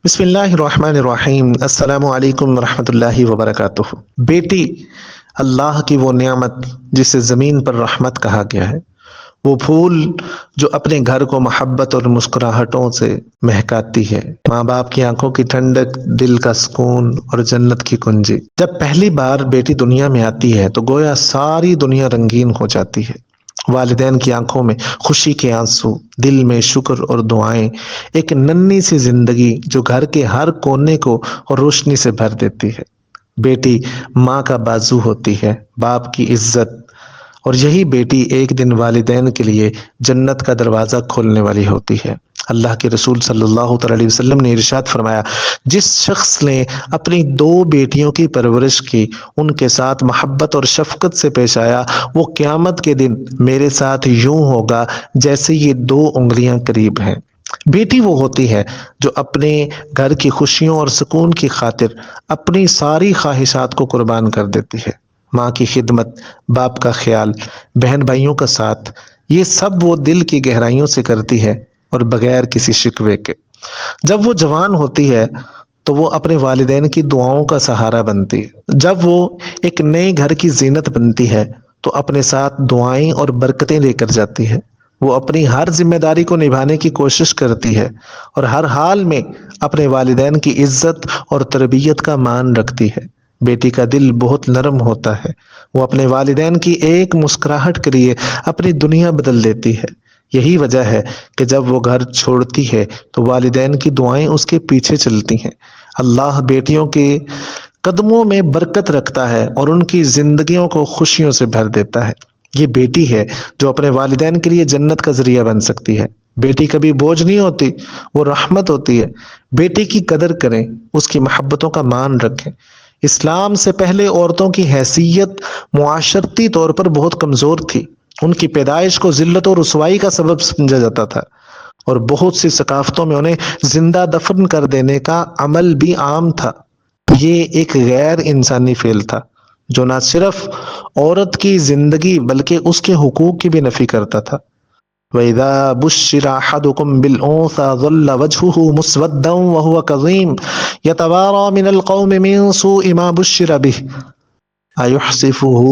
بسم اللہ الرحمن الرحیم، السلام علیکم ورحمۃ اللہ وبرکاتہ۔ بیٹی اللہ کی وہ نعمت جسے زمین پر رحمت کہا گیا ہے، وہ پھول جو اپنے گھر کو محبت اور مسکراہٹوں سے مہکاتی ہے، ماں باپ کی آنکھوں کی ٹھنڈک، دل کا سکون اور جنت کی کنجی۔ جب پہلی بار بیٹی دنیا میں آتی ہے تو گویا ساری دنیا رنگین ہو جاتی ہے۔ والدین کی آنکھوں میں خوشی کے آنسو، دل میں شکر اور دعائیں، ایک ننھی سی زندگی جو گھر کے ہر کونے کو روشنی سے بھر دیتی ہے۔ بیٹی ماں کا بازو ہوتی ہے، باپ کی عزت، اور یہی بیٹی ایک دن والدین کے لیے جنت کا دروازہ کھولنے والی ہوتی ہے۔ اللہ کے رسول صلی اللہ تعالی علیہ وسلم نے ارشاد فرمایا، جس شخص نے اپنی دو بیٹیوں کی پرورش کی، ان کے ساتھ محبت اور شفقت سے پیش آیا، وہ قیامت کے دن میرے ساتھ یوں ہوگا جیسے یہ دو انگلیاں قریب ہیں۔ بیٹی وہ ہوتی ہے جو اپنے گھر کی خوشیوں اور سکون کی خاطر اپنی ساری خواہشات کو قربان کر دیتی ہے۔ ماں کی خدمت، باپ کا خیال، بہن بھائیوں کا ساتھ، یہ سب وہ دل کی گہرائیوں سے کرتی ہے اور بغیر کسی شکوے کے۔ جب وہ جوان ہوتی ہے تو وہ اپنے والدین کی دعاؤں کا سہارا بنتی ہے۔ جب وہ ایک نئے گھر کی زینت بنتی ہے تو اپنے ساتھ دعائیں اور برکتیں لے کر جاتی ہے۔ وہ اپنی ہر ذمہ داری کو نبھانے کی کوشش کرتی ہے اور ہر حال میں اپنے والدین کی عزت اور تربیت کا مان رکھتی ہے۔ بیٹی کا دل بہت نرم ہوتا ہے، وہ اپنے والدین کی ایک مسکراہٹ کے لیے اپنی دنیا بدل دیتی ہے۔ یہی وجہ ہے کہ جب وہ گھر چھوڑتی ہے تو والدین کی دعائیں اس کے پیچھے چلتی ہیں۔ اللہ بیٹیوں کے قدموں میں برکت رکھتا ہے اور ان کی زندگیوں کو خوشیوں سے بھر دیتا ہے۔ یہ بیٹی ہے جو اپنے والدین کے لیے جنت کا ذریعہ بن سکتی ہے۔ بیٹی کبھی بوجھ نہیں ہوتی، وہ رحمت ہوتی ہے۔ بیٹی کی قدر کریں، اس کی محبتوں کا مان رکھیں۔ اسلام سے پہلے عورتوں کی حیثیت معاشرتی طور پر بہت کمزور تھی۔ ان کی پیدائش کو ذلت و رسوائی کا سبب سمجھا جاتا تھا اور بہت سی ثقافتوں میں انہیں زندہ دفن کر دینے کا عمل بھی عام تھا۔ یہ ایک غیر انسانی فعل تھا جو نہ صرف عورت کی زندگی بلکہ اس کے حقوق کی بھی نفی کرتا تھا۔ وَإِذَا بُشِّرَ أَحَدُكُم بِالْأُنثَىٰ ظَلَّ وَجْهُهُ مُسْوَدًّا وَهُوَ كَظِيمٌ يَتَوَارَىٰ مِنَ الْقَوْمِ مِن سُوءِ مَا بُشِّرَ بِهِ أَيُحْسِبُهُ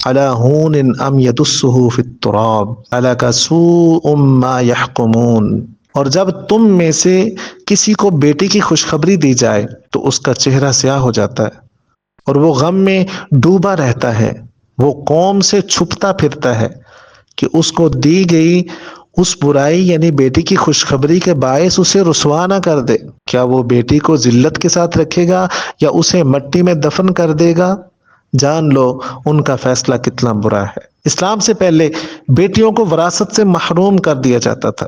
عَلَىٰ هُونٍ أَمْ يَدُسُّهُ فِي التُّرَابِ أَلَكَ سُوءٌ مَا يَحْكُمُونَ۔ اور جب تم میں سے کسی کو بیٹی کی خوشخبری دی جائے تو اس کا چہرہ سیاہ ہو جاتا ہے اور وہ غم میں ڈوبا رہتا ہے، وہ قوم سے چھپتا پھرتا ہے کہ اس کو دی گئی اس برائی یعنی بیٹی کی خوشخبری کے باعث اسے رسوا نہ کر دے۔ کیا وہ بیٹی کو ذلت کے ساتھ رکھے گا یا اسے مٹی میں دفن کر دے گا؟ جان لو ان کا فیصلہ کتنا برا ہے۔ اسلام سے پہلے بیٹیوں کو وراثت سے محروم کر دیا جاتا تھا۔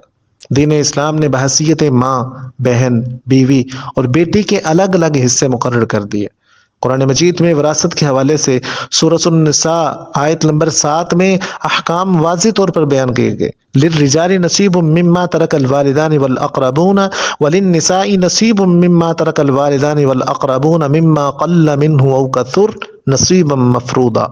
دین اسلام نے بحیثیت ماں، بہن، بیوی اور بیٹی کے الگ الگ حصے مقرر کر دیے۔ قرآن مجید میں وراثت کے حوالے سے سورۃ النساء آیت نمبر 7 میں احکام واضح طور پر بیان کیے گئے۔ للرجال نصیب مما ترک الوالدان والاقربون وللنساء نصیب مما ترک الوالدان والاقربون مما قل منه او کثر نصیبا مفروضا۔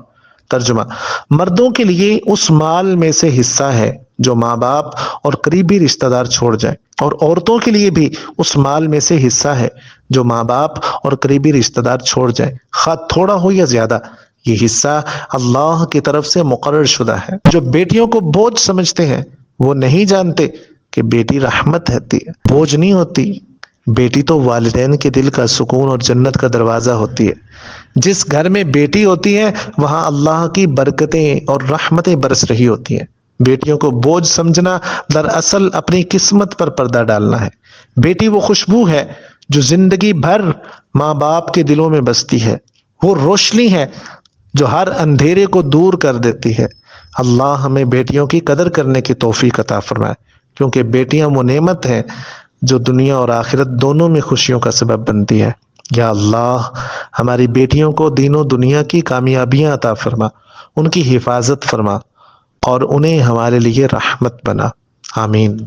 ترجمہ: مردوں کے لیے اس مال میں سے حصہ ہے جو ماں باپ اور قریبی رشتہ دار چھوڑ جائیں، اور عورتوں کے لیے بھی اس مال میں سے حصہ ہے جو ماں باپ اور قریبی رشتہ دار چھوڑ جائیں، خواہ تھوڑا ہو یا زیادہ۔ یہ حصہ اللہ کی طرف سے مقرر شدہ ہے۔ جو بیٹیوں کو بوجھ سمجھتے ہیں وہ نہیں جانتے کہ بیٹی رحمت ہوتی ہے، بوجھ نہیں ہوتی۔ بیٹی تو والدین کے دل کا سکون اور جنت کا دروازہ ہوتی ہے۔ جس گھر میں بیٹی ہوتی ہے وہاں اللہ کی برکتیں اور رحمتیں برس رہی ہوتی ہیں۔ بیٹیوں کو بوجھ سمجھنا دراصل اپنی قسمت پر پردہ ڈالنا ہے۔ بیٹی وہ خوشبو ہے جو زندگی بھر ماں باپ کے دلوں میں بستی ہے، وہ روشنی ہے جو ہر اندھیرے کو دور کر دیتی ہے۔ اللہ ہمیں بیٹیوں کی قدر کرنے کی توفیق عطا فرمائے، کیونکہ بیٹیاں وہ نعمت ہیں جو دنیا اور آخرت دونوں میں خوشیوں کا سبب بنتی ہے۔ یا اللہ ہماری بیٹیوں کو دین و دنیا کی کامیابیاں عطا فرما، ان کی حفاظت فرما اور انہیں ہمارے لیے رحمت بنا۔ آمین۔